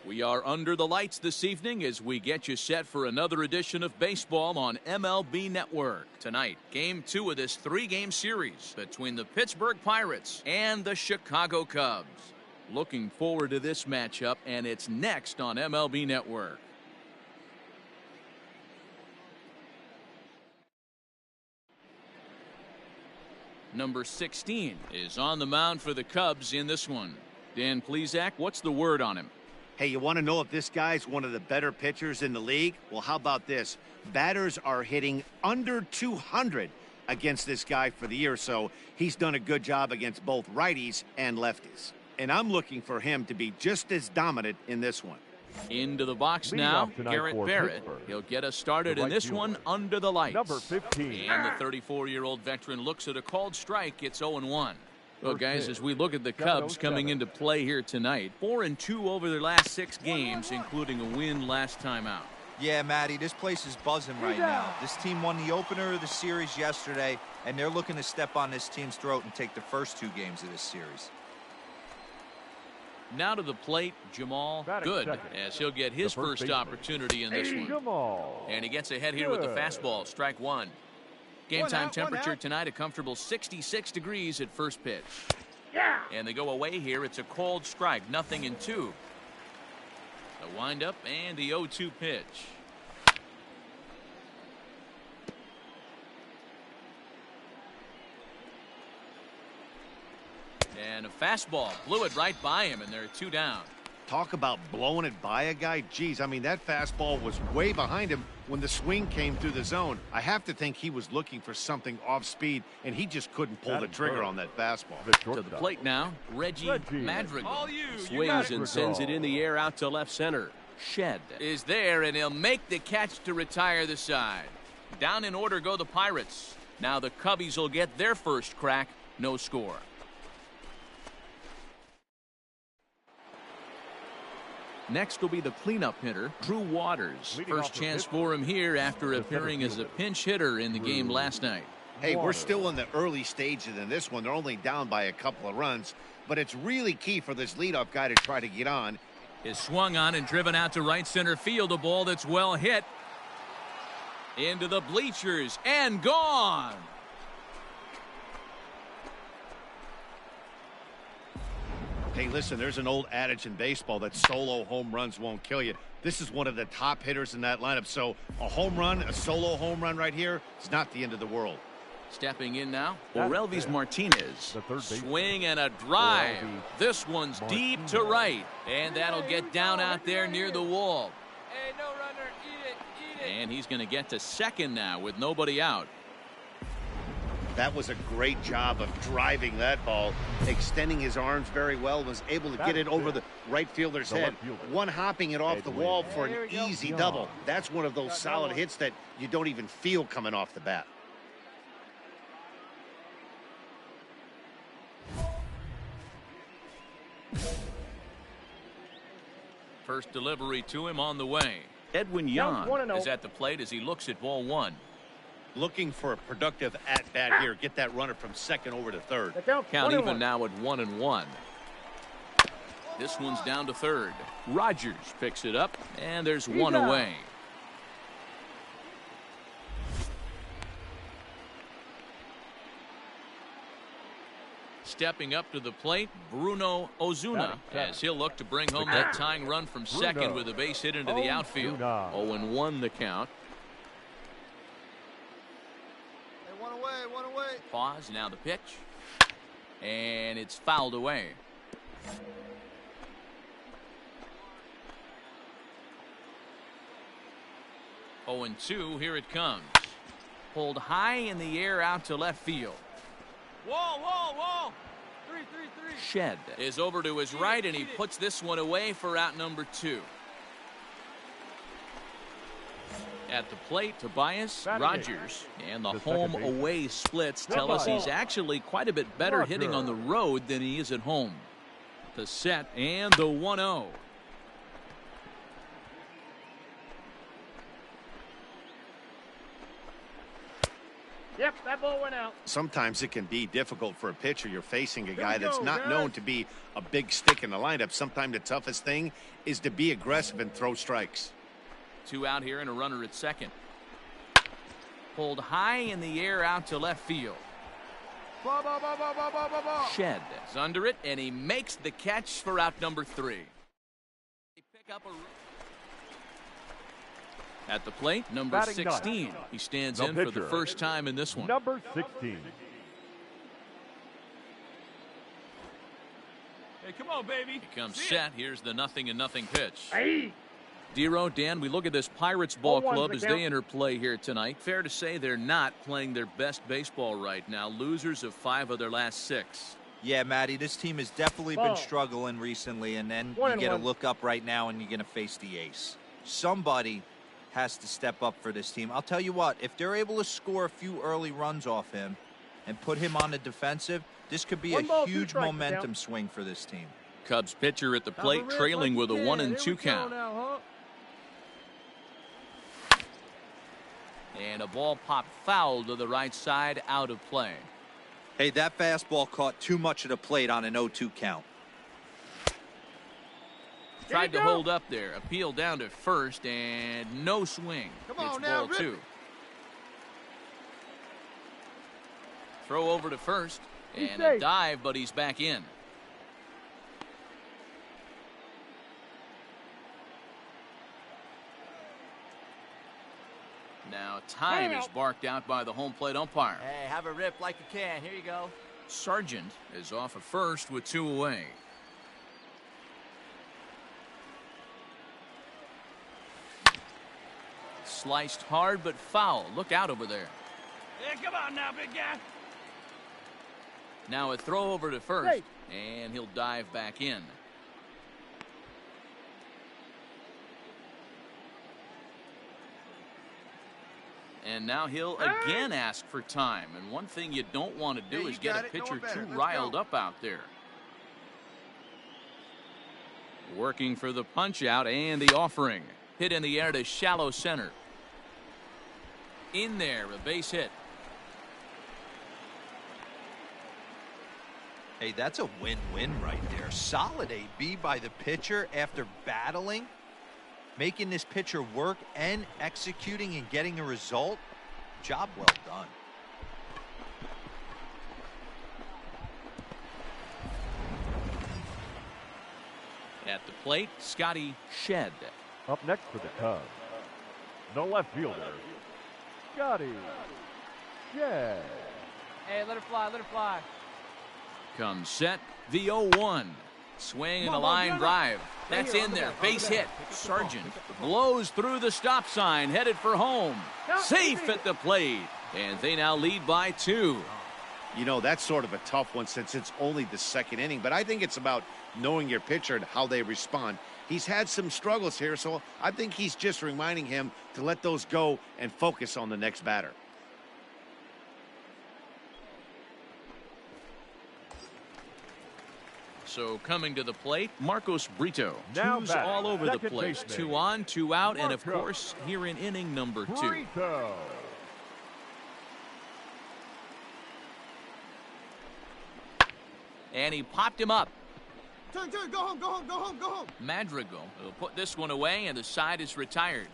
We are under the lights this evening as we get you set for another edition of baseball on MLB Network. Tonight, Game 2 of this 3-game series between the Pittsburgh Pirates and the Chicago Cubs. Looking forward to this matchup, and it's next on MLB Network. Number 16 is on the mound for the Cubs in this one. Dan Plesac, what's the word on him? Hey, you want to know if this guy's one of the better pitchers in the league? Well, how about this? Batters are hitting under 200 against this guy for the year, so he's done a good job against both righties and lefties. And I'm looking for him to be just as dominant in this one. Into the box now, Garrett Barrett. He'll get us started in this one under the lights. Number 15. And the 34-year-old veteran looks at a called strike. It's 0-1. Well, guys, as we look at the Cubs coming into play here tonight, 4-2 over their last 6 games, including a win last time out. Yeah, Matty, this place is buzzing right now. This team won the opener of the series yesterday, and they're looking to step on this team's throat and take the first 2 games of this series. Now to the plate, Jamal Good, as he'll get his first opportunity in this one. And he gets ahead here with the fastball, strike 1. Game time temperature tonight, a comfortable 66 degrees at first pitch. And they go away here. It's a called strike, 0-2. The windup and the 0-2 pitch. And a fastball blew it right by him, and they're 2 down. Talk about blowing it by a guy. Geez, I mean, that fastball was way behind him when the swing came through the zone. I have to think he was looking for something off speed, and he just couldn't pull the trigger on that fastball. To the plate now, Reggie Madrigal swings and sends it in the air out to left center. Shed is there, and he'll make the catch to retire the side. Down in order go the Pirates. Now the Cubbies will get their first crack, no score. Next will be the cleanup hitter, Drew Waters. First chance for him here after appearing as a pinch hitter in the game last night. Hey, we're still in the early stages in this one. They're only down by a couple of runs, but it's really key for this leadoff guy to try to get on. Is swung on and driven out to right center field. A ball that's well hit. Into the bleachers and gone. Hey, listen, there's an old adage in baseball that solo home runs won't kill you. This is one of the top hitters in that lineup. So a home run, a solo home run right here, it's not the end of the world. Stepping in now, Orelvis Martinez. Swing and a drive. This one's deep to right. And that'll get down out there near the wall. Hey, no runner, eat it. And he's going to get to second now with nobody out. That was a great job of driving that ball, extending his arms very well, was able to get it over the right fielder's head. One hopping it off the wall for an easy double. That's one of those solid hits that you don't even feel coming off the bat. First delivery to him on the way. Edwin Young is at the plate as he looks at ball 1. Looking for a productive at-bat here. Get that runner from second over to third. Count even now at 1-1. This one's down to third. Rogers picks it up, and there's one away. Stepping up to the plate, Bruno Ozuna, as he'll look to bring home that tying run from second with a base hit into the outfield. 0-1 the count. One away. Pause, now the pitch. And it's fouled away. Oh, and 2, here it comes. Pulled high in the air out to left field. Wall. 3. Shed is over to his right, and he puts this one away for out number 2. At the plate, Tobias Rogers, and the home-away splits tell us he's actually quite a bit better hitting on the road than he is at home. The set and the 1-0. Yep, that ball went out. Sometimes it can be difficult for a pitcher. You're facing a guy that's not known to be a big stick in the lineup. Sometimes the toughest thing is to be aggressive and throw strikes. 2 out here and a runner at second. Pulled high in the air out to left field. Shed is under it, and he makes the catch for out number 3. Pick up at the plate, number 16. He stands in for the first time in this one. Number 16. Hey, come on, baby. He comes set. Here's the 0-0 pitch. Hey. Dero, Dan, we look at this Pirates ball club as they enter play here tonight. Fair to say they're not playing their best baseball right now. Losers of 5 of their last 6. Yeah, Matty, this team has definitely been struggling recently, and then you get a look up right now and you're going to face the ace. Somebody has to step up for this team. I'll tell you what, if they're able to score a few early runs off him and put him on the defensive, this could be a huge momentum swing for this team. Cubs pitcher at the plate, trailing with a 1-2 count. And a ball popped foul to the right side, out of play. Hey, that fastball caught too much of the plate on an 0-2 count. Tried to hold up there. Appeal down to first, and no swing. Come on it's now, ball 2. Throw over to first, and a dive, but he's back in. Now time is barked out by the home plate umpire. Hey, have a rip like you can. Here you go. Sargent is off of first with 2 away. Sliced hard but foul. Look out over there. Yeah, come on now, big guy. Now a throw over to first, and he'll dive back in. And now he'll again ask for time. And one thing you don't want to do is get a pitcher too riled up out there. Working for the punch out and the offering. Hit in the air to shallow center. In there, a base hit. Hey, that's a win-win right there. Solid AB by the pitcher after battling, making this pitcher work and executing and getting a result. Job well done. At the plate, Scotty Shed. Up next for the Cubs, the left fielder, Scotty Shed. Hey, let her fly, let her fly. Comes set, the 0-1. Swing and a line drive. That's in there. Base hit. Sargent blows through the stop sign, headed for home. Safe at the plate. And they now lead by 2. You know, that's sort of a tough one since it's only the 2nd inning, but I think it's about knowing your pitcher and how they respond. He's had some struggles here, so I think he's just reminding him to let those go and focus on the next batter. So coming to the plate, Marcos Brito. Now Two's back, all over the second place. baseman. 2 on, 2 out, and of Marcos course, here in inning number 2. Brito. And he popped him up. Turn, go home, go home, go home, go home. Madrigal will put this one away, and the side is retired.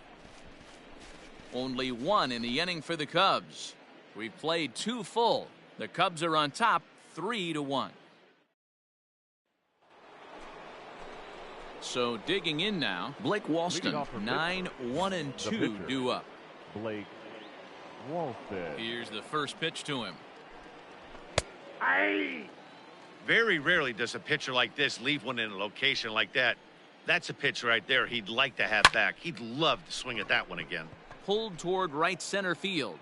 Only 1 in the inning for the Cubs. We've played 2 full. The Cubs are on top, 3-1. So digging in now, Blake Walston, 9-1-2 due up. Blake Walston. Here's the first pitch to him. Very rarely does a pitcher like this leave one in a location like that. That's a pitch right there he'd like to have back. He'd love to swing at that one again. Pulled toward right center field.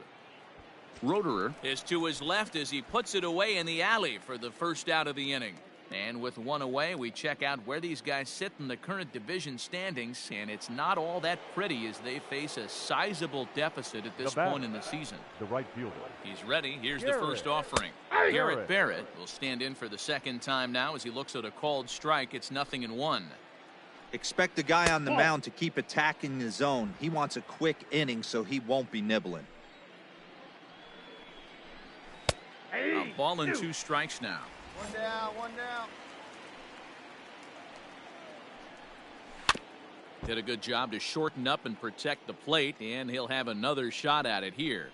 Roederer is to his left as he puts it away in the alley for the first out of the inning. And with 1 away, we check out where these guys sit in the current division standings, and it's not all that pretty as they face a sizable deficit at this point in the season. The right fielder. He's ready. Here's the first offering. Garrett Barrett will stand in for the 2nd time now as he looks at a called strike. It's 0-1. Expect the guy on the mound to keep attacking the zone. He wants a quick inning, so he won't be nibbling. Ball and 2 strikes now. One down, one down. Did a good job to shorten up and protect the plate, and he'll have another shot at it here.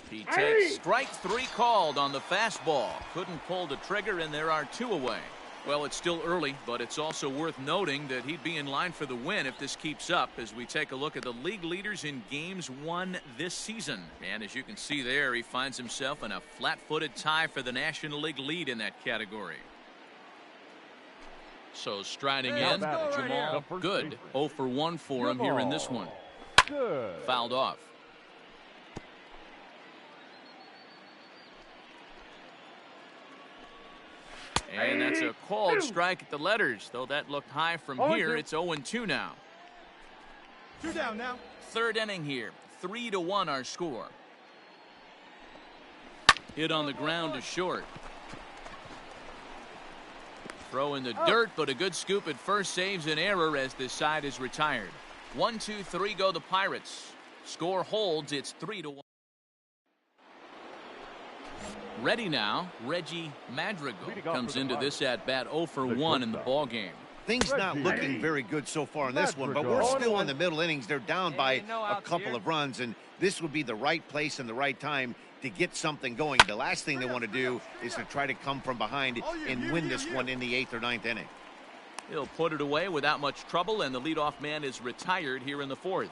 He takes strike 3 called on the fastball. Couldn't pull the trigger, and there are 2 away. Well, it's still early, but it's also worth noting that he'd be in line for the win if this keeps up as we take a look at the league leaders in games won this season. And as you can see there, he finds himself in a flat-footed tie for the National League lead in that category. So striding in, Jamal, good. 0 for 1 for him here in this one. Good. Fouled off. And that's a called strike at the letters, though that looked high from here. It's 0-2 now. 2 down now. 3rd inning here. 3-1 our score. Hit on the ground to short. Throw in the dirt, but a good scoop at first saves an error as this side is retired. 1-2-3 go the Pirates. Score holds. It's 3-1. Ready now, Reggie Madrigal comes into this at bat 0 for 1 in the ball game. Things not looking very good so far in this one, but we're still in the middle innings. They're down by a couple of runs, and this would be the right place and the right time to get something going. The last thing they want to do is to try to come from behind and win this one in the 8th or 9th inning. He'll put it away without much trouble, and the leadoff man is retired here in the 4th.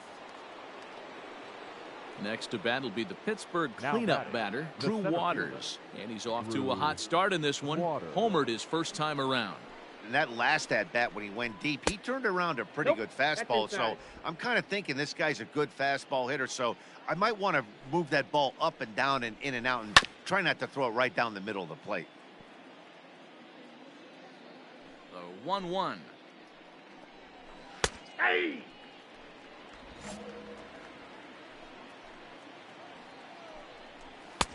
Next to bat will be the Pittsburgh cleanup batter, Drew Waters. And he's off to a hot start in this one. Homered his first time around. And that last at bat when he went deep, he turned around a pretty good fastball. So I'm kind of thinking this guy's a good fastball hitter. So I might want to move that ball up and down and in and out and try not to throw it right down the middle of the plate. The 1-1. Hey!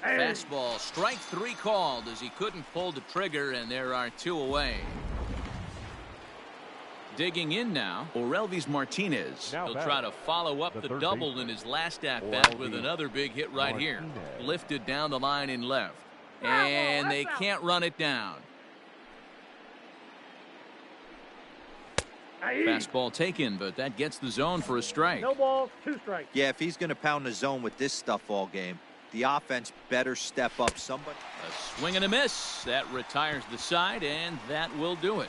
Fastball, strike 3 called as he couldn't pull the trigger, and there are 2 away. Digging in now, Orelvis Martinez. He'll try to follow up the double in his last at-bat with another big hit right here. Lifted down the line in left. And they can't run it down. Fastball taken, but that gets the zone for a strike. No balls, 2 strikes. Yeah, if he's going to pound the zone with this stuff all game, the offense better step up. Somebody. A swing and a miss. That retires the side, and that will do it.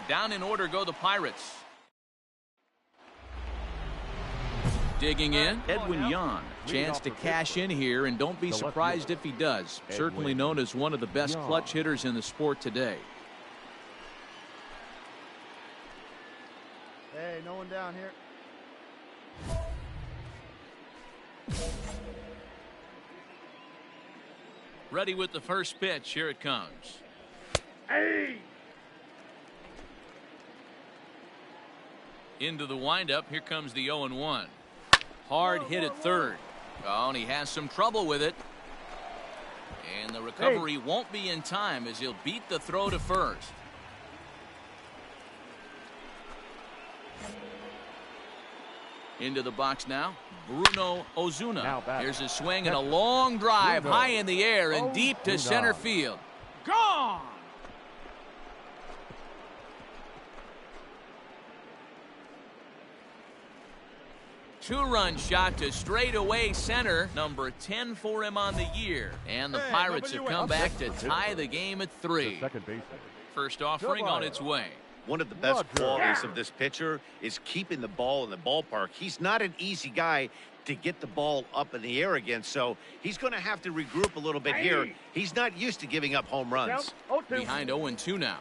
Down in order go the Pirates. Digging in, Edwin Yan. Chance to cash in here, and don't be surprised if he does. Certainly known as one of the best clutch hitters in the sport today. Hey, no one down here. Ready with the first pitch. Here it comes. Hey! Into the windup. Here comes the 0-1. Hard hit at third. Oh, and he has some trouble with it. And the recovery won't be in time as he'll beat the throw to first. Into the box now, Bruno Ozuna. Here's a swing and a long drive high in the air and deep to center field. Gone! Two-run shot to straightaway center, number 10 for him on the year. And the Pirates have come back to tie the game at 3. First offering on its way. One of the best qualities of this pitcher is keeping the ball in the ballpark. He's not an easy guy to get the ball up in the air again, so he's going to have to regroup a little bit here. He's not used to giving up home runs. Behind 0-2 now.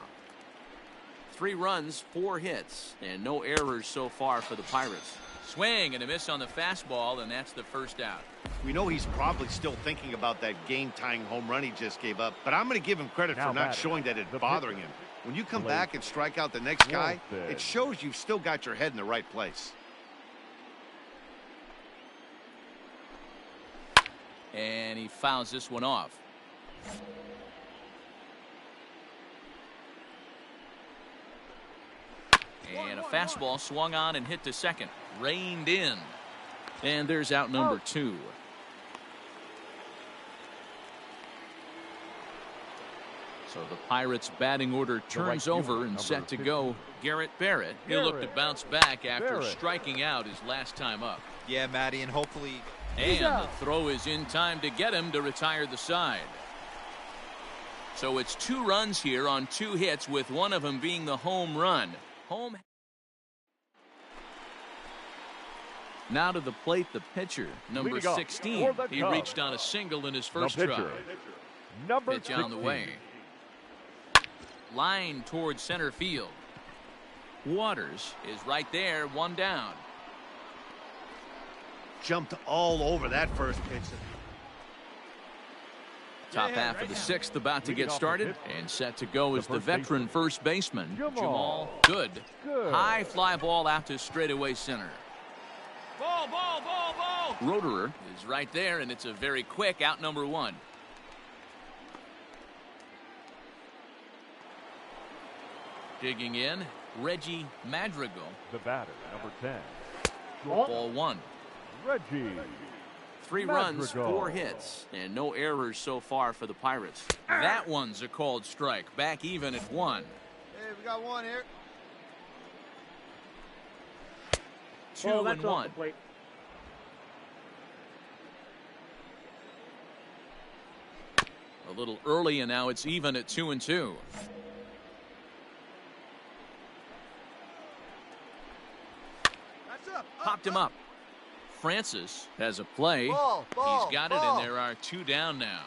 3 runs, 4 hits, and no errors so far for the Pirates. Swing and a miss on the fastball, and that's the first out. We know he's probably still thinking about that game-tying home run he just gave up, but I'm going to give him credit for not showing that it's bothering him. When you come back and strike out the next guy, it shows you've still got your head in the right place. And he fouls this one off. And a fastball swung on and hit to second. Reined in. And there's out number 2. So the Pirates batting order turns over and set to go. Garrett Barrett, he'll look to bounce back after striking out his last time up. Yeah, Matty, and hopefully. And the throw is in time to get him to retire the side. So it's 2 runs here on 2 hits, with one of them being the home run. Now to the plate, the pitcher, number 16. He reached on a single in his first try. Pitch on the way. Line towards center field. Waters is right there, 1 down. Jumped all over that first pitch. Top half of the 6th about to get started, and set to go is the veteran first baseman, Jamal. Good. High fly ball out to straightaway center. Ball. Roederer is right there, and it's a very quick out, number 1. Digging in, Reggie Madrigal. The batter, number 10. Ball 1. Reggie. 3 runs, 4 hits, and no errors so far for the Pirates. That one's a called strike. Back even at 1. Hey, we got 1 here. 2 and 1. A little early, and now it's even at 2 and 2. That's up. Popped him up. Francis has a play. He's got it, and there are 2 down now.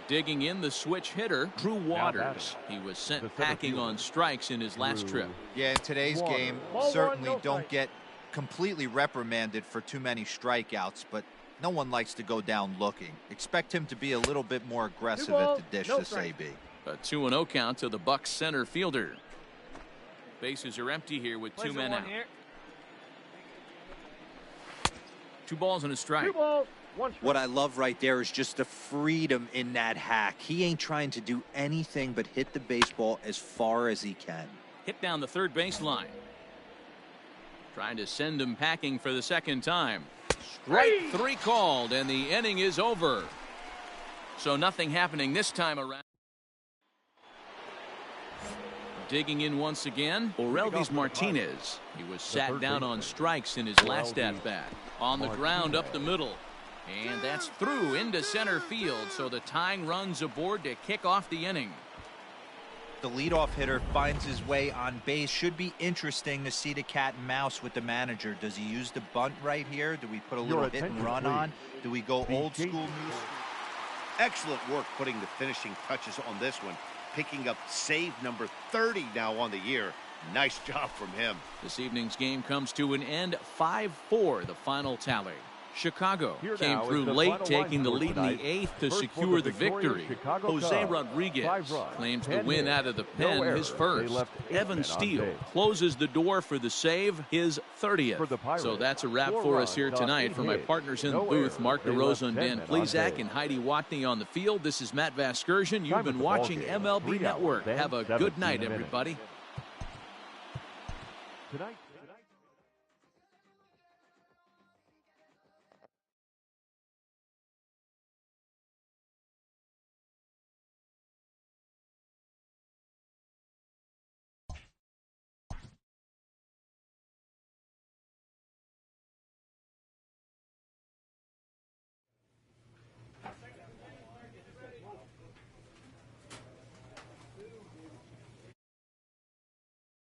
Digging in, the switch hitter, Drew Waters. He was sent packing on strikes in his last trip. Yeah, in today's game, certainly don't get completely reprimanded for too many strikeouts, but no one likes to go down looking. Expect him to be a little bit more aggressive at the dish this AB. A 2-0 count to the Bucs center fielder. Bases are empty here with 2 men out. 2 balls and a strike. What I love right there is just the freedom in that hack. He ain't trying to do anything but hit the baseball as far as he can. Hit down the third baseline. Trying to send him packing for the 2nd time. Strike 3 called, and the inning is over. So nothing happening this time around. Digging in once again, Orelvis Martinez. He was sat down on strikes in his last at-bat. On the ground up the middle. And that's through into center field, so the tying run's aboard to kick off the inning. The leadoff hitter finds his way on base. Should be interesting to see the cat and mouse with the manager. Does he use the bunt right here? Do we put a little hit and run on? Do we go old school? Excellent work putting the finishing touches on this one. Picking up save number 30 now on the year. Nice job from him. This evening's game comes to an end. 5-4 the final tally. Chicago came through late, taking the lead in the 8th to secure the victory. Jose Rodriguez claims the win out of the pen, his first. Evan Steele closes the door for the save, his 30th. So that's a wrap for us here tonight. For my partners in the booth, Mark DeRosa and Dan Plesac and Heidi Watney on the field, this is Matt Vasgersian. You've been watching MLB Network. Have a good night, everybody. Tonight.